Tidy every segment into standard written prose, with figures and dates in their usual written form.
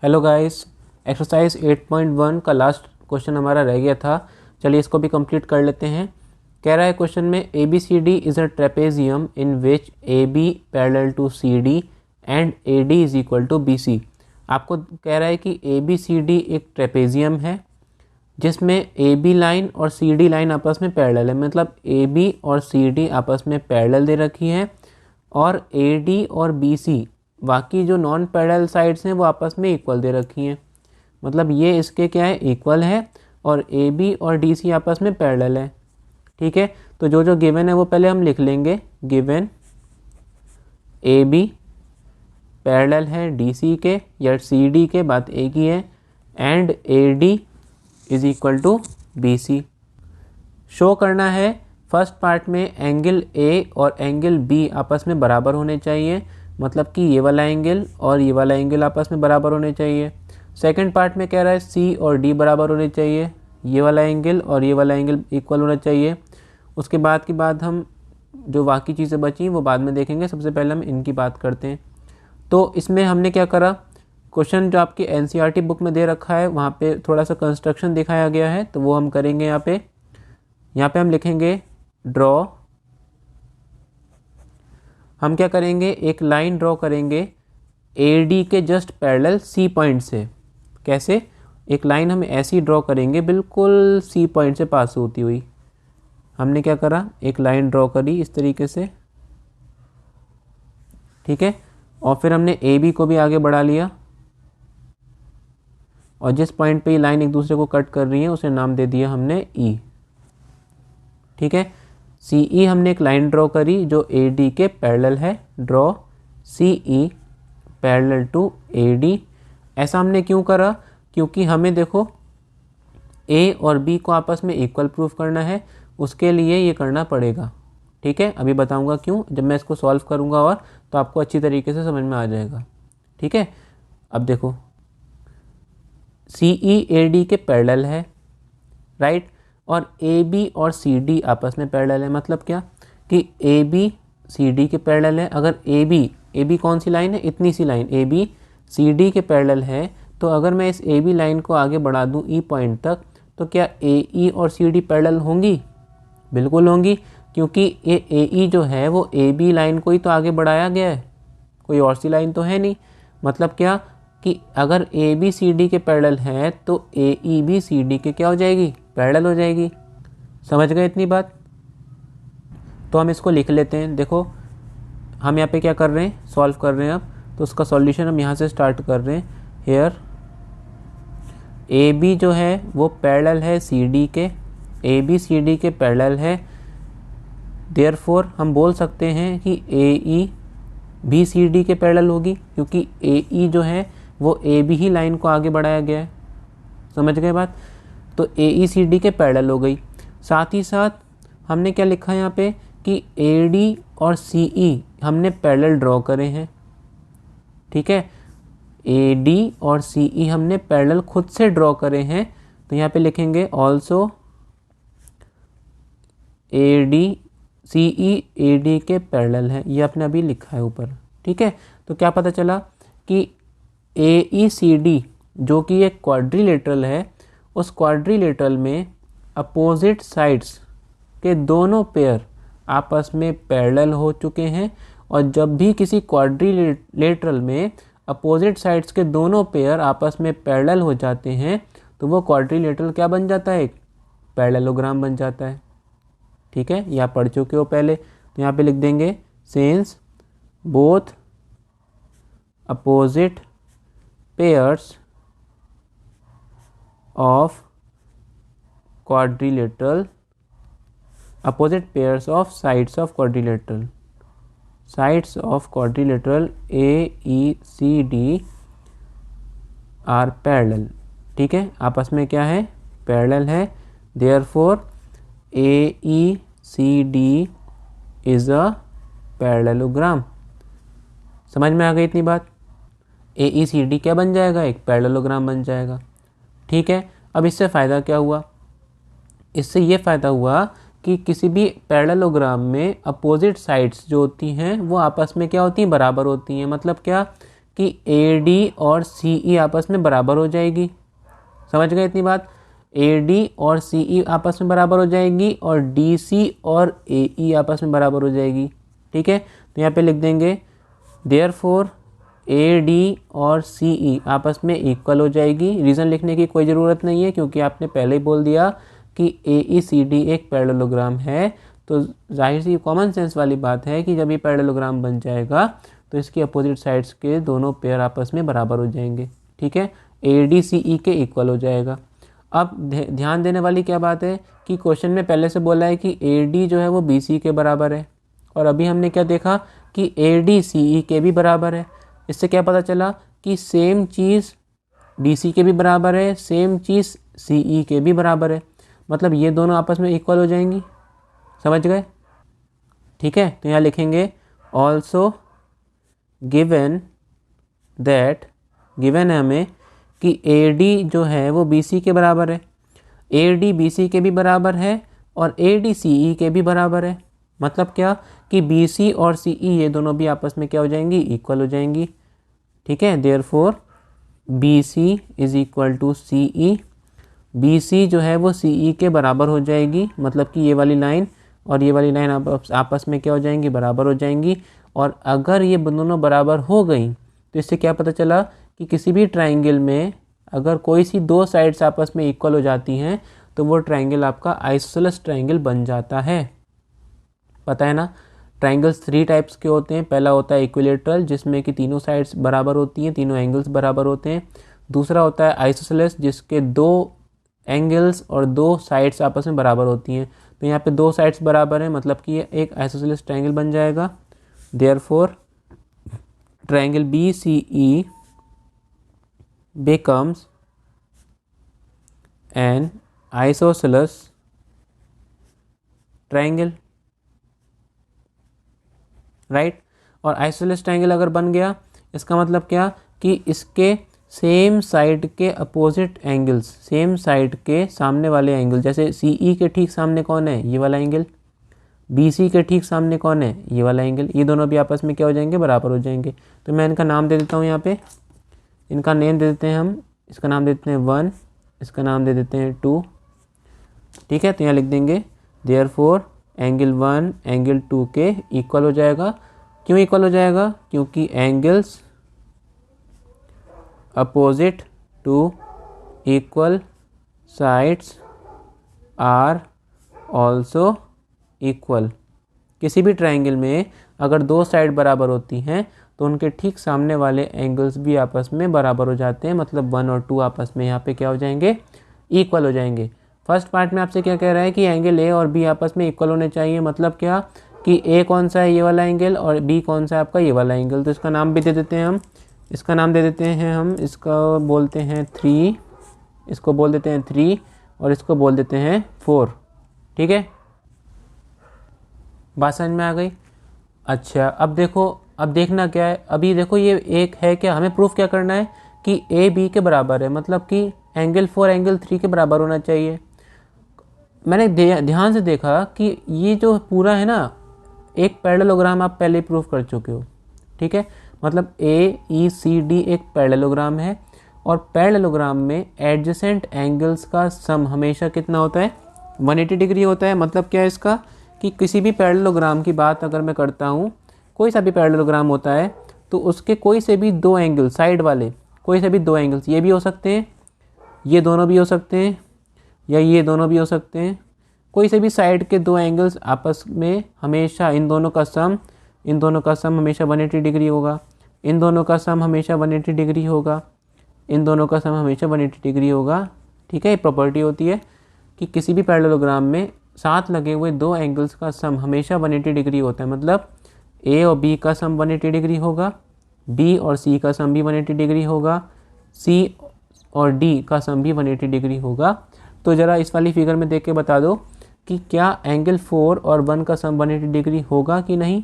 Hello guys, exercise 8.1 का last question हमारा रह गया था। चलिए इसको भी कंप्लीट कर लेते हैं। कह रहा है क्वेश्चन में A B C D is a trapezium in which A B parallel to C D and A D is equal to B C. आपको कह रहा है कि ए बी सी डी एक ट्रेपेजियम है जिसमें ए बी लाइन और C D line आपस में पैरेलल है, मतलब ए बी और सी डी आपस में पैरेलल दे रखी है और ए डी और बी सी बाकी जो नॉन पैरेलल साइड्स हैं वो आपस में इक्वल दे रखी हैं। मतलब ये इसके क्या है, इक्वल है और ए बी और डी सी आपस में पैरेलल है। ठीक है, तो जो जो गिवन है वो पहले हम लिख लेंगे। गिवन ए बी पैरेलल है डी सी के या सी डी के, बात एक ही है, and A D is equal to B C. Show करना है फर्स्ट पार्ट में एंगल ए और एंगल बी आपस में बराबर होने चाहिए, मतलब कि ये वाला एंगल और ये वाला एंगल आपस में बराबर होने चाहिए। सेकंड पार्ट में कह रहा है सी और डी बराबर होने चाहिए, ये वाला एंगल और ये वाला एंगल इक्वल होना चाहिए। उसके बाद की बात हम जो बाकी चीज़ें बची वो बाद में देखेंगे, सबसे पहले हम इनकी बात करते हैं। तो इसमें हमने क्या करा, क्वेश्चन जो आपकी एनसीईआरटी बुक में दे रखा है वहाँ पे थोड़ा सा कंस्ट्रक्शन दिखाया गया है, तो वो हम करेंगे। यहाँ पे हम लिखेंगे ड्रॉ। हम क्या करेंगे, एक लाइन ड्रॉ करेंगे ए डी के जस्ट पैरेलल सी पॉइंट से। कैसे, एक लाइन हम ऐसी ड्रॉ करेंगे बिल्कुल सी पॉइंट से पास होती हुई। हमने क्या करा, एक लाइन ड्रॉ करी इस तरीके से, ठीक है, और फिर हमने ए बी को भी आगे बढ़ा लिया और जिस पॉइंट पे ये लाइन एक दूसरे को कट कर रही है उसे नाम दे दिया हमने ई। ठीक है, सी ई हमने एक लाइन ड्रॉ करी जो ए डी के पैरेलल है। Draw C E parallel to A D. ऐसा हमने क्यों करा, क्योंकि हमें देखो ए और बी को आपस में इक्वल प्रूफ करना है, उसके लिए ये करना पड़ेगा। ठीक है, अभी बताऊंगा क्यों, जब मैं इसको सॉल्व करूंगा और तो आपको अच्छी तरीके से समझ में आ जाएगा। ठीक है, अब देखो सी ई ए डी के पैरेलल है, राइट, और ए बी और सी डी आपस में पैरेलल है। मतलब क्या कि ए बी सी डी के पैरेलल है। अगर ए बी कौन सी लाइन है, इतनी सी line A B C D के पैरेलल है, तो अगर मैं इस ए बी लाइन को आगे बढ़ा दूं ई पॉइंट तक, तो क्या ए ई और सी डी पैरेलल होंगी? बिल्कुल होंगी, क्योंकि ये ए ई जो है वो ए बी लाइन को ही तो आगे बढ़ाया गया है, कोई और सी लाइन तो है नहीं। मतलब क्या कि अगर ए बी सी डी के पैरेलल है तो ए ई भी सी डी के क्या हो जाएगी, पैरेलल हो जाएगी। समझ गए इतनी बात? तो हम इसको लिख लेते हैं। देखो हम यहाँ पे क्या कर रहे हैं, सॉल्व कर रहे हैं अब, तो उसका सॉल्यूशन हम यहाँ से स्टार्ट कर रहे हैं। हेयर ए बी जो है वो पैरेलल है सी डी के, ए बी सी डी के पैरेलल है, देयरफॉर हम बोल सकते हैं कि ए ई भी सी डी के पैरेलल होगी, क्योंकि ए ई जो है वो ए बी ही लाइन को आगे बढ़ाया गया है। समझ गए बात? तो ए ई सी डी के पैरेलल हो गई। साथ ही साथ हमने क्या लिखा है यहाँ पे कि ए डी और सी ई हमने पैरेलल ड्रॉ करे हैं। ठीक है, ए डी और सी ई हमने पैरेलल खुद से ड्रॉ करे हैं, तो यहाँ पे लिखेंगे also A D C E A D के पैरेलल है। ये आपने अभी लिखा है ऊपर। ठीक है, तो क्या पता चला कि ए ई सी डी जो कि एक क्वाड्रिलेटरल है, उस क्वाड्रिलेटरल में अपोजिट साइड्स के दोनों पेयर आपस में पैरेलल हो चुके हैं। और जब भी किसी क्वाड्रिलेटरल में अपोजिट साइड्स के दोनों पेयर आपस में पैरेलल हो जाते हैं तो वो क्वाड्रिलेटरल क्या बन जाता है, एक पैरेललोग्राम बन जाता है। ठीक है, ये आप पढ़ चुके हो पहले, तो यहाँ पे लिख देंगे since both opposite pairs of quadrilateral opposite pairs of sides of quadrilateral A E C D are parallel। ठीक है, आपस में क्या है, पैरेलल है, therefore A E C D is a parallelogram। समझ में आ गई इतनी बात? A E C D क्या बन जाएगा, एक पैरेललोग्राम बन जाएगा। ठीक है, अब इससे फ़ायदा क्या हुआ, इससे ये फ़ायदा हुआ कि किसी भी पैरेललोग्राम में अपोजिट साइड्स जो होती हैं वो आपस में क्या होती हैं, बराबर होती हैं। मतलब क्या कि AD और CE आपस में बराबर हो जाएगी। समझ गए इतनी बात? AD और CE आपस में बराबर हो जाएगी और DC और AE आपस में बराबर हो जाएगी। ठीक है, तो यहाँ पे लिख देंगे देयरफॉर AD और CE आपस में इक्वल हो जाएगी। रीज़न लिखने की कोई ज़रूरत नहीं है क्योंकि आपने पहले ही बोल दिया कि AECD एक पैरेललोग्राम है, तो जाहिर सी कॉमन सेंस वाली बात है कि जब ये पैरेललोग्राम बन जाएगा तो इसकी अपोजिट साइड्स के दोनों पेयर आपस में बराबर हो जाएंगे। ठीक है, ADCE के इक्वल हो जाएगा। अब ध्यान देने वाली क्या बात है कि क्वेश्चन में पहले से बोला है कि AD जो है वो BC के बराबर है, और अभी हमने क्या देखा कि ADCE के भी बराबर है। इससे क्या पता चला कि सेम चीज़ DC के भी बराबर है, सेम चीज़ CE के भी बराबर है, मतलब ये दोनों आपस में इक्वल हो जाएंगी। समझ गए? ठीक है, तो यहाँ लिखेंगे ऑल्सो गिवन दैट, गिवन है हमें कि AD जो है वो BC के बराबर है, AD BC के भी बराबर है और AD CE के भी बराबर है। मतलब क्या कि BC और CE ये दोनों भी आपस में क्या हो जाएंगी, इक्वल हो जाएंगी। ठीक है, therefore BC is equal to CE, BC जो है वो CE के बराबर हो जाएगी, मतलब कि ये वाली लाइन और ये वाली लाइन आपस में क्या हो जाएंगी, बराबर हो जाएंगी। और अगर ये दोनों बराबर हो गई तो इससे क्या पता चला कि किसी भी ट्राइंगल में अगर कोई सी दो साइड्स आपस में इक्वल हो जाती हैं तो वो ट्राइंगल आपका आइसोसेलेस ट्राइंगल बन जाता है। पता है ना, ट्राइंगल्स 3 टाइप्स के होते हैं। पहला होता है इक्विलेटरल, जिसमें कि तीनों साइड्स बराबर होती हैं, तीनों एंगल्स बराबर होते हैं। दूसरा होता है आइसोसेलेस, जिसके 2 एंगल्स और 2 साइड्स आपस में बराबर होती हैं। तो यहाँ पे 2 साइड्स बराबर हैं, मतलब कि ये एक आइसोसेलेस ट्राइंगल बन जाएगा। Therefore triangle BCE becomes an isosceles triangle, right. और आइसोसेलेस ट्राइंगल अगर बन गया इसका मतलब क्या कि इसके सेम साइड के अपोजिट एंगल्स, सेम साइड के सामने वाले एंगल, जैसे CE के ठीक सामने कौन है, ये वाला एंगल, BC के ठीक सामने कौन है, ये वाला एंगल, ये दोनों भी आपस में क्या हो जाएंगे, बराबर हो जाएंगे। तो मैं इनका नाम दे देता हूँ, यहाँ पे इनका नेम दे देते हैं हम। इसका नाम दे देते हैं 1, इसका नाम दे देते हैं 2। ठीक है, तो यहाँ लिख देंगे देयरफॉर एंगल 1 एंगल 2 के इक्वल हो जाएगा। क्यों इक्वल हो जाएगा? क्योंकि angles opposite to equal sides are also equal. किसी भी ट्राइंगल में अगर 2 साइड बराबर होती हैं तो उनके ठीक सामने वाले एंगल्स भी आपस में बराबर हो जाते हैं, मतलब 1 और 2 आपस में यहाँ पे क्या हो जाएंगे, इक्वल हो जाएंगे। फर्स्ट पार्ट में आपसे क्या कह रहा है कि एंगल A और B आपस में इक्वल होने चाहिए, मतलब क्या कि A कौन सा है, ये वाला एंगल, और B कौन सा है आपका, ये वाला एंगल। तो इसका नाम भी दे देते हैं हम, इसका नाम दे देते हैं हम, इसका बोलते हैं 3, इसको बोल देते हैं 3 और इसको बोल देते हैं 4। ठीक है, बात समझ में आ गई? अच्छा, अब देखो, अब देखना क्या है, अभी देखो ये एक है क्या, हमें प्रूफ क्या करना है कि AB के बराबर है, मतलब कि एंगल 4 एंगल 3 के बराबर होना चाहिए। मैंने ध्यान से देखा कि ये जो पूरा है ना, एक पैरेललोग्राम आप पहले प्रूफ कर चुके हो। ठीक है, मतलब AECD एक पैरेललोग्राम है और पैरेललोग्राम में एडजेसेंट एंगल्स का सम हमेशा कितना होता है, 180 डिग्री होता है। मतलब क्या है इसका कि किसी भी पैरेललोग्राम की बात अगर मैं करता हूँ, कोई सा भी पैरेललोग्राम होता है तो उसके कोई से भी 2 एंगल, साइड वाले कोई से भी 2 एंगल्स, ये भी हो सकते हैं, ये दोनों भी हो सकते हैं, या ये दोनों भी हो सकते हैं, कोई से भी साइड के 2 एंगल्स आपस में हमेशा इन दोनों का सम हमेशा 180 डिग्री होगा, इन दोनों का सम हमेशा 180 डिग्री होगा, इन दोनों का सम हमेशा 180 डिग्री होगा। ठीक है, ये प्रॉपर्टी होती है कि किसी भी पैरेललोग्राम में साथ लगे हुए 2 एंगल्स का सम हमेशा 180 डिग्री होता है। मतलब A और B का सम 180 डिग्री होगा, B और C का सम भी 180 डिग्री होगा, C और D का सम भी 180 डिग्री होगा। तो ज़रा इस वाली फिगर में देख के बता दो कि क्या एंगल 4 और 1 का सम 180 डिग्री होगा कि नहीं।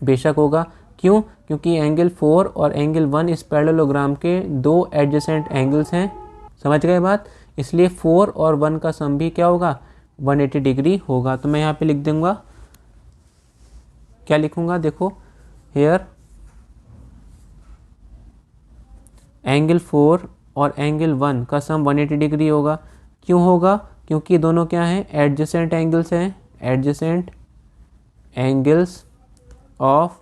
बेशक होगा। क्यों? क्योंकि एंगल 4 और एंगल 1 इस पैरेललोग्राम के 2 एडजेसेंट एंगल्स हैं। समझ गए बात? इसलिए 4 और 1 का सम भी क्या होगा, 180 डिग्री होगा। तो मैं यहाँ पे लिख दूंगा, क्या लिखूंगा, देखो हेयर एंगल 4 और एंगल 1 का सम 180 डिग्री होगा। क्यों होगा? क्योंकि दोनों क्या हैं? एडजेसेंट एंगल्स हैं, एडजेसेंट एंगल्स ऑफ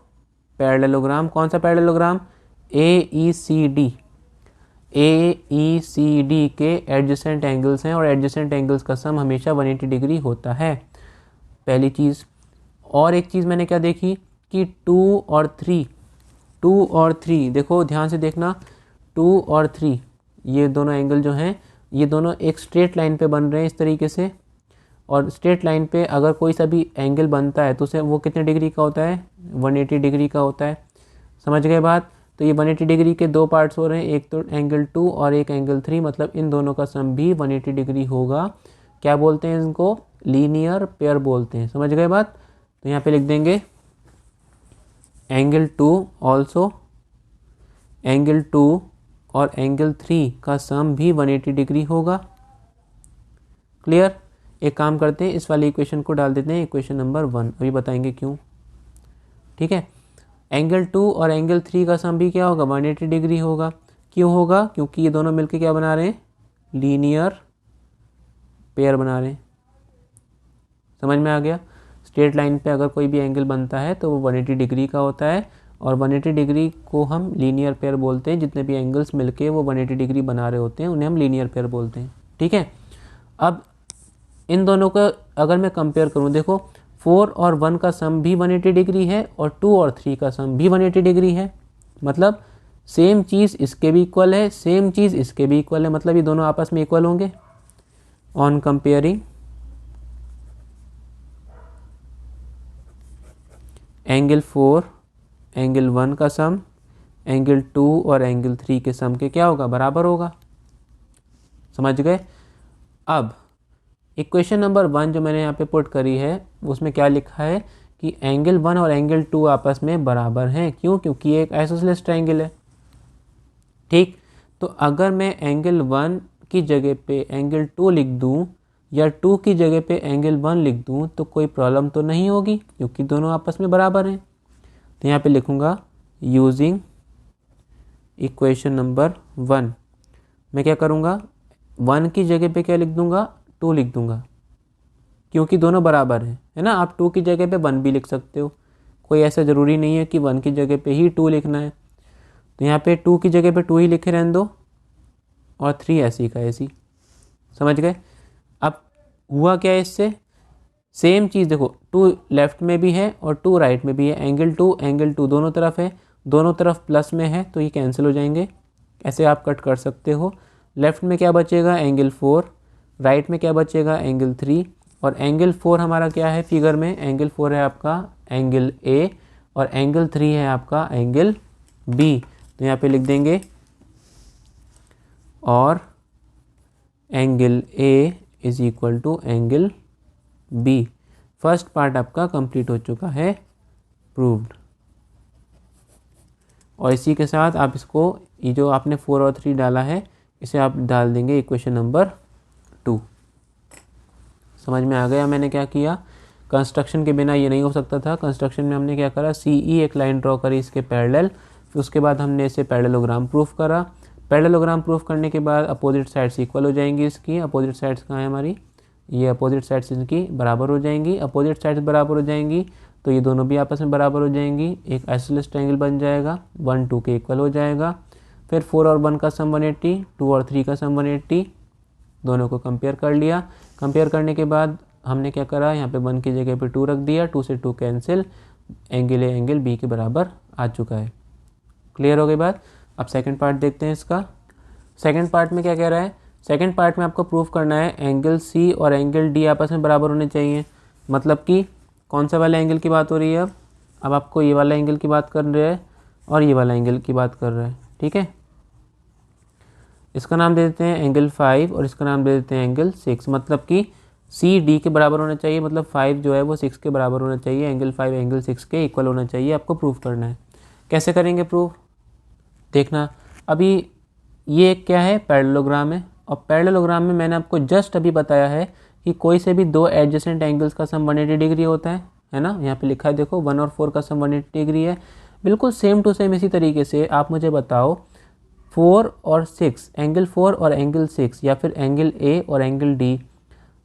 पैरेललोग्राम। कौन सा पैरेललोग्राम? AECD। AECD के एडजेसेंट एंगल्स हैं और एडजेसेंट एंगल्स का सम हमेशा 180 डिग्री होता है, पहली चीज़। और एक चीज़ मैंने क्या देखी कि 2 और 3 देखो ध्यान से देखना, 2 और 3 ये दोनों एंगल जो हैं ये दोनों एक स्ट्रेट लाइन पे बन रहे हैं इस तरीके से। और स्ट्रेट लाइन पे अगर कोई सा भी एंगल बनता है तो उसे वो कितने डिग्री का होता है? 180 डिग्री का होता है। समझ गए बात? तो ये 180 डिग्री के दो पार्ट्स हो रहे हैं, एक तो एंगल 2 और एक एंगल 3, मतलब इन दोनों का सम भी 180 डिग्री होगा। क्या बोलते हैं इनको? लीनियर पेयर बोलते हैं। समझ गए बात? तो यहाँ पे लिख देंगे एंगल 2 ऑल्सो, एंगल 2 और एंगल 3 का सम भी 180 डिग्री होगा। क्लियर? एक काम करते हैं, इस वाली इक्वेशन को डाल देते हैं इक्वेशन नंबर 1, अभी बताएंगे क्यों। ठीक है, एंगल 2 और एंगल 3 का सम भी क्या होगा? 180 डिग्री होगा। क्यों होगा? क्योंकि ये दोनों मिलकर क्या बना रहे हैं? लीनियर पेयर बना रहे हैं। समझ में आ गया? स्ट्रेट लाइन पे अगर कोई भी एंगल बनता है तो वो 180 डिग्री का होता है, और 180 डिग्री को हम लीनियर पेयर बोलते हैं। जितने भी एंगल्स मिलके वो 180 डिग्री बना रहे होते हैं उन्हें हम लीनियर पेयर बोलते हैं। ठीक है, अब इन दोनों का अगर मैं कंपेयर करूं, देखो 4 और 1 का सम भी 180 डिग्री है और 2 और 3 का सम भी 180 डिग्री है। मतलब सेम चीज़ इसके भी इक्वल है, सेम चीज़ इसके भी इक्वल है, मतलब ये दोनों आपस में इक्वल होंगे। ऑन कंपेयरिंग एंगल 4 एंगल 1 का सम एंगल 2 और एंगल 3 के सम के क्या होगा? बराबर होगा। समझ गए? अब इक्वेशन नंबर 1 जो मैंने यहाँ पे पुट करी है उसमें क्या लिखा है कि एंगल 1 और एंगल 2 आपस में बराबर हैं। क्यों? क्योंकि ये एक आइसोसेलेस ट्रायंगल है। ठीक, तो अगर मैं एंगल 1 की जगह पे एंगल 2 लिख दूँ या 2 की जगह पे एंगल 1 लिख दूँ तो कोई प्रॉब्लम तो नहीं होगी, क्योंकि दोनों आपस में बराबर हैं। तो यहाँ पे लिखूँगा यूजिंग इक्वेशन नंबर 1, मैं क्या करूँगा? 1 की जगह पे क्या लिख दूँगा? 2 लिख दूँगा, क्योंकि दोनों बराबर हैं, है ना। आप 2 की जगह पे 1 भी लिख सकते हो, कोई ऐसा ज़रूरी नहीं है कि 1 की जगह पे ही 2 लिखना है। तो यहाँ पे 2 की जगह पे 2 ही लिखे रहने दो और 3 ऐसी का ऐसी। समझ गए? अब हुआ क्या है इससे? सेम चीज़ देखो, 2 लेफ्ट में भी है और 2 राइट में भी है। एंगल 2 दोनों तरफ है, दोनों तरफ प्लस में है, तो ये कैंसिल हो जाएंगे। ऐसे आप कट कर सकते हो। लेफ्ट में क्या बचेगा? एंगल 4, राइट में क्या बचेगा? एंगल 3। और एंगल 4 हमारा क्या है फिगर में? एंगल 4 है आपका एंगल ए और एंगल 3 है आपका एंगल बी। तो यहाँ पे लिख देंगे और angle A is equal to angle B. First part आपका कंप्लीट हो चुका है, प्रूव्ड। और इसी के साथ आप इसको, ये जो आपने 4 और 3 डाला है इसे आप डाल देंगे इक्वेशन नंबर 2। समझ में आ गया मैंने क्या किया? कंस्ट्रक्शन के बिना ये नहीं हो सकता था। कंस्ट्रक्शन में हमने क्या करा? CE एक लाइन ड्रॉ करी इसके पैरेलल, फिर उसके बाद हमने इसे पैरेललोग्राम प्रूफ करा। पैरेललोग्राम प्रूफ करने के बाद अपोजिट साइड्स इक्वल हो जाएंगी इसकी। अपोजिट साइड्स कहाँ है हमारी? ये अपोजिट साइड्स इनकी बराबर हो जाएंगी। अपोजिट साइड्स बराबर हो जाएंगी तो ये दोनों भी आपस में बराबर हो जाएंगी, एक आइसोसेलेस ट्रायंगल बन जाएगा, 1 2 के इक्वल हो जाएगा। फिर 4 और 1 का सम 180, 2 और 3 का सम 180, दोनों को कंपेयर कर लिया। कंपेयर करने के बाद हमने क्या करा? यहाँ पे 1 की जगह पे 2 रख दिया, 2 से 2 cancel, angle A angle B के बराबर आ चुका है। क्लियर हो गई बात? अब सेकंड पार्ट देखते हैं इसका। सेकंड पार्ट में क्या कह रहा है? सेकंड पार्ट में आपको प्रूफ करना है एंगल सी और एंगल डी आपस में बराबर होने चाहिए। मतलब कि कौन सा वाला एंगल की बात हो रही है? अब आपको ये वाला एंगल की बात कर रहा है और ये वाला एंगल की बात कर रहा है। ठीक है, इसका नाम दे देते हैं एंगल 5 और इसका नाम दे देते हैं एंगल 6। मतलब कि सी डी के बराबर होना चाहिए, मतलब 5 जो है वो 6 के बराबर होना चाहिए। एंगल 5 एंगल 6 के इक्वल होना चाहिए। आपको प्रूफ करना है। कैसे करेंगे प्रूफ? देखना, अभी ये क्या है? पैरेललोग्राम है, और पैरेललोग्राम में मैंने आपको जस्ट अभी बताया है कि कोई से भी दो एडजेसेंट एंगल्स का सम 180 डिग्री होता है ना। यहाँ पे लिखा है देखो, 1 और 4 का सम 180 डिग्री है। बिल्कुल सेम टू सेम इसी तरीके से आप मुझे बताओ 4 और 6, एंगल 4 और एंगल 6 या फिर एंगल ए और एंगल डी,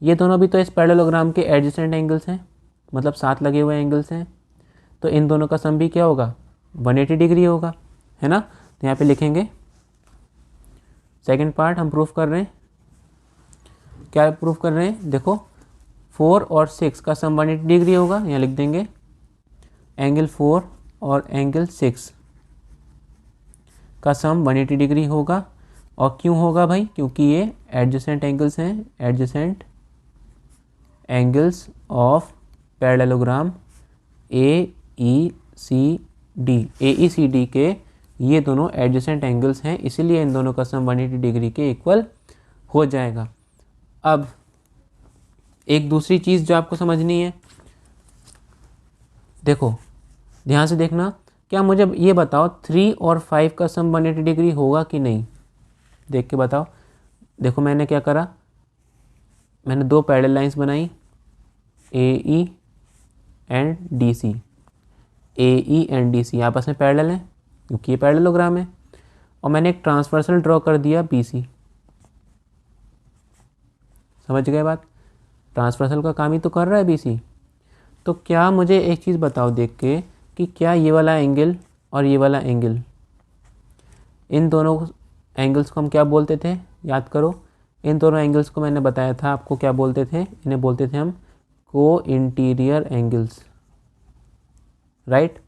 ये दोनों भी तो इस पैरेललोग्राम के एडजेसेंट एंगल्स हैं, मतलब साथ लगे हुए एंगल्स हैं। तो इन दोनों का सम भी क्या होगा, 180 डिग्री होगा, है ना। तो यहाँ पे लिखेंगे सेकंड पार्ट हम प्रूफ कर रहे हैं। क्या प्रूफ कर रहे हैं, देखो 4 और 6 का सम 180 डिग्री होगा, यहाँ लिख देंगे एंगल 4 और एंगल 6 का सम 180 डिग्री होगा। और क्यों होगा भाई, क्योंकि ये एडजेसेंट एंगल्स हैं, adjacent angles of parallelogram AECD के ये दोनों एडजेसेंट एंगल्स हैं, इसीलिए इन दोनों का सम 180 डिग्री के इक्वल हो जाएगा। अब एक दूसरी चीज़ जो आपको समझनी है, देखो ध्यान से देखना, क्या मुझे ये बताओ 3 और 5 का सम 180 डिग्री होगा कि नहीं, देख के बताओ। देखो मैंने क्या करा, मैंने दो पैरेलल लाइंस बनाई AE and DC। AE and DC आपस में पैरेलल हैं क्योंकि ये पैरेललोग्राम है, और मैंने एक ट्रांसवर्सल ड्रॉ कर दिया BC। समझ गए बात, ट्रांसवर्सल का काम ही तो कर रहा है BC। तो क्या मुझे एक चीज़ बताओ देख के कि क्या ये वाला एंगल और ये वाला एंगल, इन दोनों एंगल्स को हम क्या बोलते थे, याद करो। इन दोनों एंगल्स को मैंने बताया था आपको क्या बोलते थे, इन्हें बोलते थे हम को इंटीरियर एंगल्स, राइट।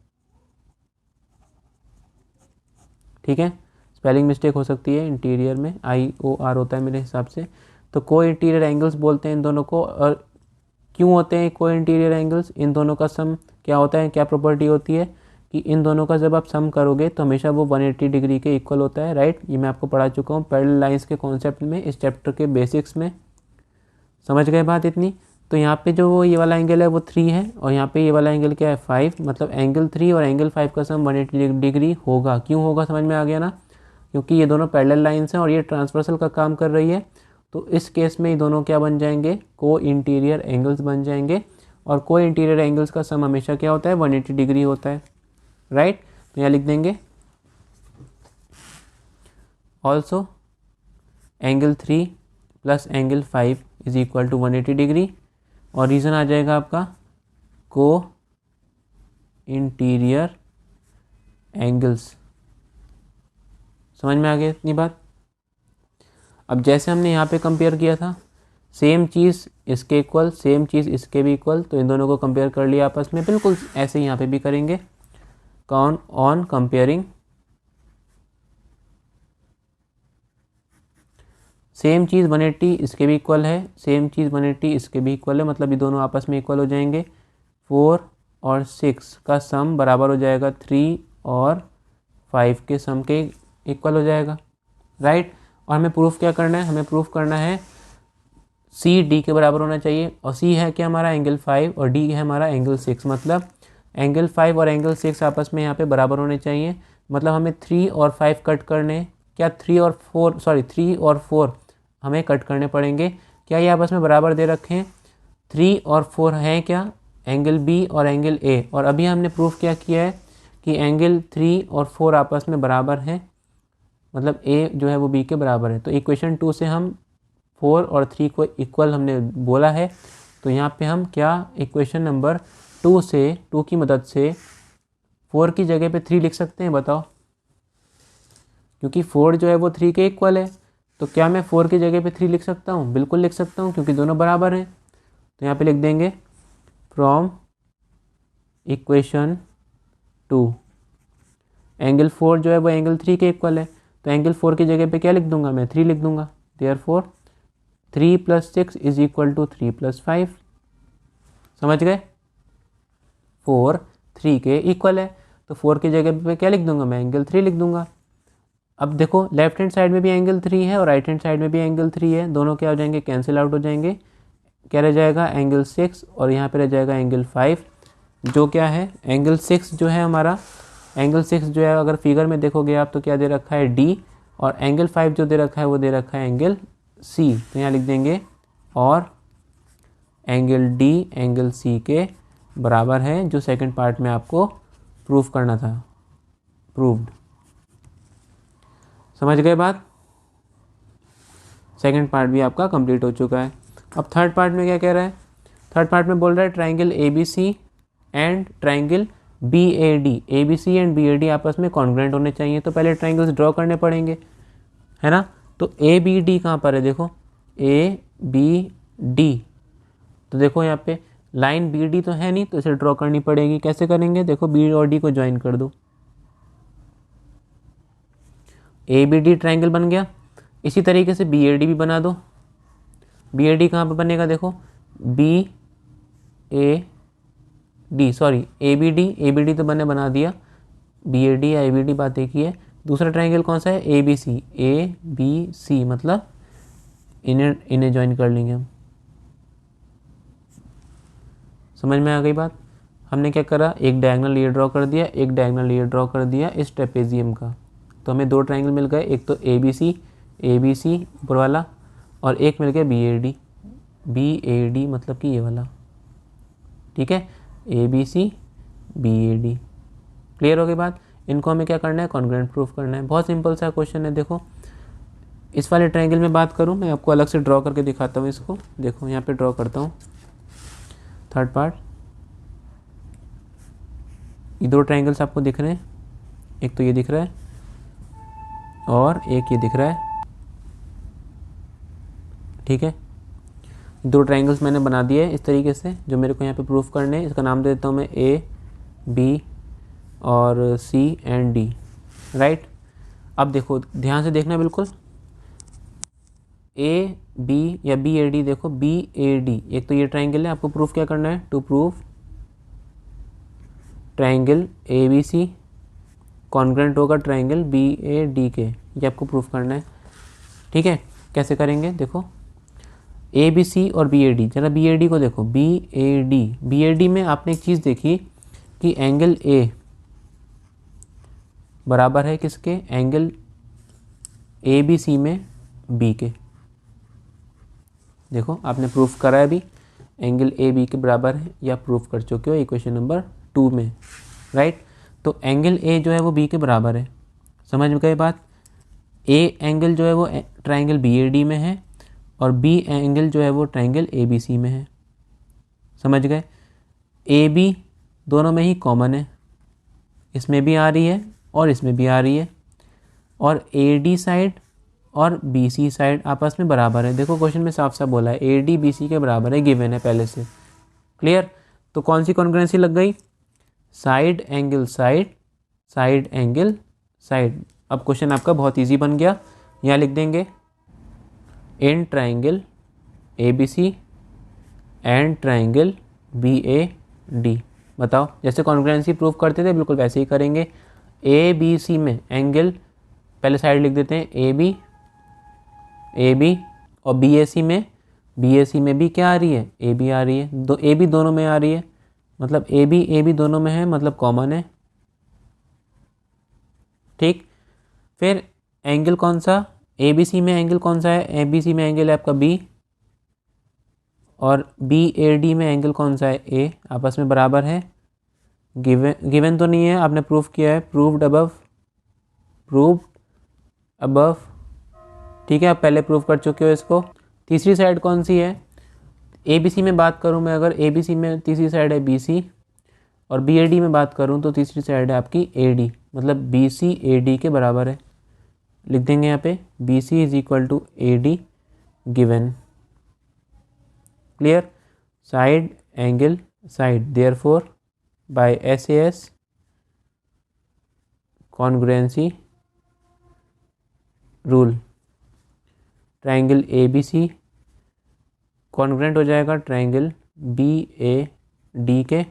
ठीक है, स्पेलिंग मिस्टेक हो सकती है, इंटीरियर में IOR होता है मेरे हिसाब से। तो को इंटीरियर एंगल्स बोलते हैं इन दोनों को। और क्यों होते हैं को इंटीरियर एंगल्स, इन दोनों का सम क्या होता है, क्या प्रॉपर्टी होती है कि इन दोनों का जब आप सम करोगे तो हमेशा वो 180 डिग्री के इक्वल होता है, राइट। ये मैं आपको पढ़ा चुका हूँ पैरेलल लाइंस के कॉन्सेप्ट में, इस चैप्टर के बेसिक्स में। समझ गए बात इतनी। तो यहाँ पे जो वो ये वाला एंगल है वो 3 है, और यहाँ पे ये वाला एंगल क्या है 5, मतलब एंगल 3 और एंगल 5 का सम 180 डिग्री होगा। क्यों होगा, समझ में आ गया ना, क्योंकि ये दोनों पैरेलल लाइंस हैं और ये ट्रांसवर्सल का काम कर रही है। तो इस केस में ये दोनों क्या बन जाएंगे, को इंटीरियर एंगल्स बन जाएंगे। और को इंटीरियर एंगल्स का सम हमेशा क्या होता है, 180 डिग्री होता है, राइट। तो यहाँ लिख देंगे also angle 3 plus angle 5 is equal to 180 degree. और रीज़न आ जाएगा आपका को इंटीरियर एंगल्स। समझ में आ गया इतनी बात। अब जैसे हमने यहाँ पे कंपेयर किया था, सेम चीज़ इसके इक्वल, सेम चीज़ इसके भी इक्वल, तो इन दोनों को कंपेयर कर लिया आपस में, बिल्कुल ऐसे ही यहाँ पे भी करेंगे। कौन ऑन कंपेयरिंग सेम चीज़ 180 इसके भी इक्वल है, सेम चीज़ 180 इसके भी इक्वल है, मतलब ये दोनों आपस में इक्वल हो जाएंगे। 4 और 6 का सम बराबर हो जाएगा 3 और 5 के सम के इक्वल हो जाएगा, राइट। और हमें प्रूफ क्या करना है, हमें प्रूफ करना है C D के बराबर होना चाहिए। और C है क्या हमारा एंगल 5 और D है हमारा एंगल 6, मतलब एंगल 5 और एंगल 6 आपस में यहाँ पे बराबर होने चाहिए। मतलब हमें 3 और 5 कट करने, क्या 3 और 4 हमें कट करने पड़ेंगे। क्या ये आपस में बराबर दे रखे हैं, 3 और 4 हैं क्या, एंगल B और एंगल A। और अभी हमने प्रूफ क्या किया है कि एंगल 3 और 4 आपस में बराबर हैं, मतलब A जो है वो B के बराबर है। तो इक्वेशन 2 से हम 4 और 3 को इक्वल हमने बोला है। तो यहाँ पे हम क्या इक्वेशन नंबर 2 की मदद से 4 की जगह पे 3 लिख सकते हैं, बताओ। क्योंकि 4 जो है वो 3 के इक्वल है, तो क्या मैं 4 की जगह पे 3 लिख सकता हूँ, बिल्कुल लिख सकता हूँ, क्योंकि दोनों बराबर हैं। तो यहाँ पे लिख देंगे फ्रॉम इक्वेशन 2 एंगल 4 जो है वो एंगल 3 के इक्वल है, तो एंगल 4 की जगह पे क्या लिख दूंगा, मैं 3 लिख दूंगा। Therefore 3 + 6 is equal to 3 + 5। समझ गए, 4 3 के इक्वल है, तो 4 की जगह पे क्या लिख दूंगा, मैं एंगल 3 लिख दूंगा। अब देखो लेफ्ट हैंड साइड में भी एंगल 3 है और राइट हैंड साइड में भी एंगल 3 है, दोनों क्या हो जाएंगे, कैंसिल आउट हो जाएंगे। क्या रह जाएगा, एंगल 6 और यहाँ पे रह जाएगा एंगल 5, जो क्या है एंगल 6 जो है हमारा, एंगल 6 जो है अगर फिगर में देखोगे आप तो क्या दे रखा है D, और एंगल 5 जो दे रखा है वो दे रखा है एंगल C। तो यहाँ लिख देंगे और एंगल D एंगल C के बराबर है, जो सेकंड पार्ट में आपको प्रूफ करना था, प्रूव्ड। समझ गए बात। सेकंड पार्ट भी आपका कंप्लीट हो चुका है। अब थर्ड पार्ट में क्या कह रहा है, थर्ड पार्ट में बोल रहा है triangle ABC and triangle BAD, ABC and BAD आपस में कॉन्ग्रुएंट होने चाहिए, तो पहले ट्राइंगल्स ड्रॉ करने पड़ेंगे, है ना। तो ABD कहाँ पर है, देखो ABD, तो देखो यहाँ पे लाइन BD तो है नहीं, तो इसे ड्रॉ करनी पड़ेगी। कैसे करेंगे, देखो B और D को ज्वाइन कर दो, ABD ट्राइंगल बन गया। इसी तरीके से BAD भी बना दो। BAD कहाँ पर बनेगा, देखो BAD, सॉरी ABD तो मैंने बना दिया, BAD या ABD बात एक ही है। दूसरा ट्राइंगल कौन सा है, ABC मतलब इन्हें ज्वाइन कर लेंगे हम। समझ में आ गई बात। हमने क्या करा, एक डायगोनल ये ड्रॉ कर दिया, एक डायगोनल ये ड्रॉ कर दिया इस ट्रेपेजियम का, तो हमें दो ट्राइंगल मिल गए, एक तो ABC ऊपर वाला, और एक मिल गया BAD मतलब कि ये वाला, ठीक है, ABC BAD। क्लियर हो गई बात। इनको हमें क्या करना है, कॉन्ग्रुएंट प्रूफ करना है। बहुत सिंपल सा क्वेश्चन है। देखो इस वाले ट्राइंगल में बात करूं, मैं आपको अलग से ड्रॉ करके दिखाता हूं इसको। देखो यहाँ पे ड्रॉ करता हूँ थर्ड पार्ट। ये दो ट्राइंगल्स आपको दिख रहे हैं, एक तो ये दिख रहा है और एक ये दिख रहा है, ठीक है। दो ट्राइंगल्स मैंने बना दिए इस तरीके से, जो मेरे को यहाँ पे प्रूफ करने हैं। इसका नाम दे देता हूँ मैं A, B और C एंड D, राइट। अब देखो ध्यान से देखना बिल्कुल, AB या BAD, देखो BAD एक तो ये ट्राइंगल है, आपको प्रूफ क्या करना है, to proof triangle ABC congruent होगा ट्राइंगल BAD के, ये आपको प्रूफ करना है, ठीक है। कैसे करेंगे, देखो ABC और BAD, जरा BAD को देखो, BAD में आपने एक चीज़ देखी कि एंगल A बराबर है किसके, एंगल ABC में B के। देखो आपने प्रूफ करा है अभी, एंगल AB के बराबर है, या प्रूफ कर चुके हो इक्वेशन नंबर 2 में, राइट। तो एंगल A जो है वो B के बराबर है, समझ में गए बात। A एंगल जो है वो ट्राइंगल BAD में है और B एंगल जो है वो ट्राइंगल ABC में है, समझ गए। AB दोनों में ही कॉमन है, इसमें भी आ रही है और इसमें भी आ रही है, और AD साइड और BC साइड आपस में बराबर है। देखो क्वेश्चन में साफ साफ बोला है AD BC के बराबर है, गिवन है पहले से, क्लियर। तो कौन सी कॉन्ग्रुएंसी लग गई, side angle side, side angle side. अब क्वेश्चन आपका बहुत इजी बन गया, यहाँ लिख देंगे in triangle ABC and triangle BAD। बताओ, जैसे कॉन्ग्रुएंसी प्रूफ करते थे बिल्कुल वैसे ही करेंगे। ABC में एंगल, पहले साइड लिख देते हैं AB, और BAC में भी क्या आ रही है, AB आ रही है, दो AB दोनों में आ रही है, मतलब AB दोनों में है, मतलब कॉमन है, ठीक। फिर एंगल कौन सा, ABC में एंगल कौन सा है, ABC में एंगल है आपका B, और BAD में एंगल कौन सा है, A, आपस में बराबर है। गिवन तो नहीं है, आपने प्रूफ किया है, प्रूव्ड अबव, ठीक है, आप पहले प्रूफ कर चुके हो इसको। तीसरी साइड कौन सी है, ABC में बात करूं मैं, अगर ABC में तीसरी साइड है BC, और BAD में बात करूं तो तीसरी साइड है आपकी AD, मतलब BC AD के बराबर है। लिख देंगे यहाँ पे BC is equal to AD given, clear. Side angle side, therefore by SAS congruency rule, triangle ABC congruent हो जाएगा ट्राइंगल BAD के,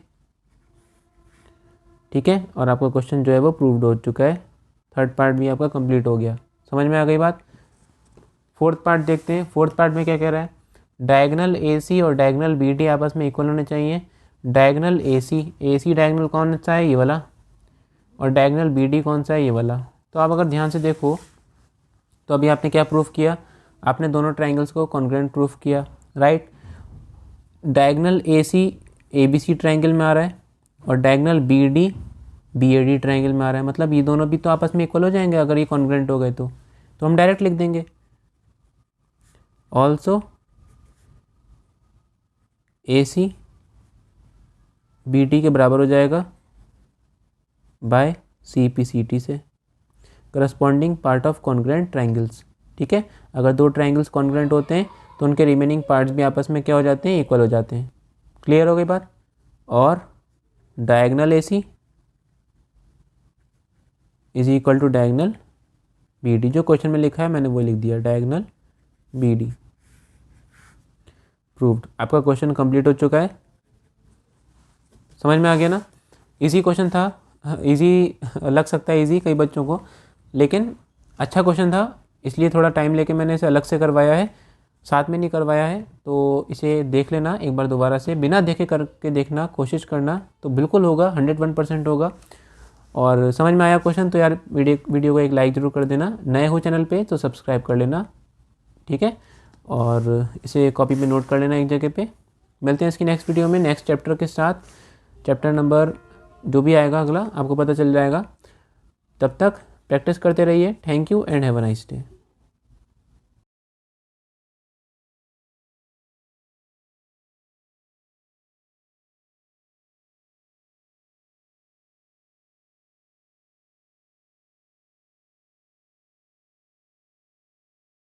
ठीक है। और आपका क्वेश्चन जो है वो प्रूव्ड हो चुका है, थर्ड पार्ट भी आपका कंप्लीट हो गया। समझ में आ गई बात। फोर्थ पार्ट देखते हैं। फोर्थ पार्ट में क्या कह रहा है, डायगोनल AC और डायगोनल BD आपस में इक्वल होने चाहिए। डायगोनल AC डायगोनल कौन सा है, ये वाला, और डायगोनल BD कौन सा है, ये वाला। तो आप अगर ध्यान से देखो तो अभी आपने क्या प्रूफ किया, आपने दोनों ट्राइंगल्स को कॉन्ग्रुएंट प्रूफ किया, right. Diagonal AC ABC triangle में आ रहा है और डायगोनल BD BAD ट्राइंगल में आ रहा है, मतलब ये दोनों भी तो आपस में इक्वल हो जाएंगे अगर ये कॉन्ग्रुएंट हो गए तो। तो हम डायरेक्ट लिख देंगे ऑल्सो AC BD के बराबर हो जाएगा बाय CP/CT से, corresponding part of congruent triangles. ठीक है, अगर दो ट्राइंगल्स कॉन्ग्रुएंट होते हैं तो उनके रिमेनिंग पार्ट्स भी आपस में क्या हो जाते हैं, इक्वल हो जाते हैं। क्लियर हो गई बात। और diagonal AC is equal to diagonal BD, जो क्वेश्चन में लिखा है मैंने वो लिख दिया, डायगनल BD। प्रूव्ड। आपका क्वेश्चन कंप्लीट हो चुका है, समझ में आ गया ना। इजी क्वेश्चन था, इजी लग सकता है इजी कई बच्चों को, लेकिन अच्छा क्वेश्चन था, इसलिए थोड़ा टाइम लेके मैंने इसे अलग से करवाया है, साथ में नहीं करवाया है। तो इसे देख लेना एक बार दोबारा से, बिना देखे करके देखना, कोशिश करना तो बिल्कुल होगा, 101% होगा। और समझ में आया क्वेश्चन तो यार वीडियो को एक लाइक ज़रूर कर देना, नए हो चैनल पे तो सब्सक्राइब कर लेना। ठीक है, और इसे कॉपी पे नोट कर लेना एक जगह पे। मिलते हैं इसकी नेक्स्ट वीडियो में नेक्स्ट चैप्टर के साथ, चैप्टर नंबर जो भी आएगा अगला आपको पता चल जाएगा। तब तक प्रैक्टिस करते रहिए। Thank you and have a nice day.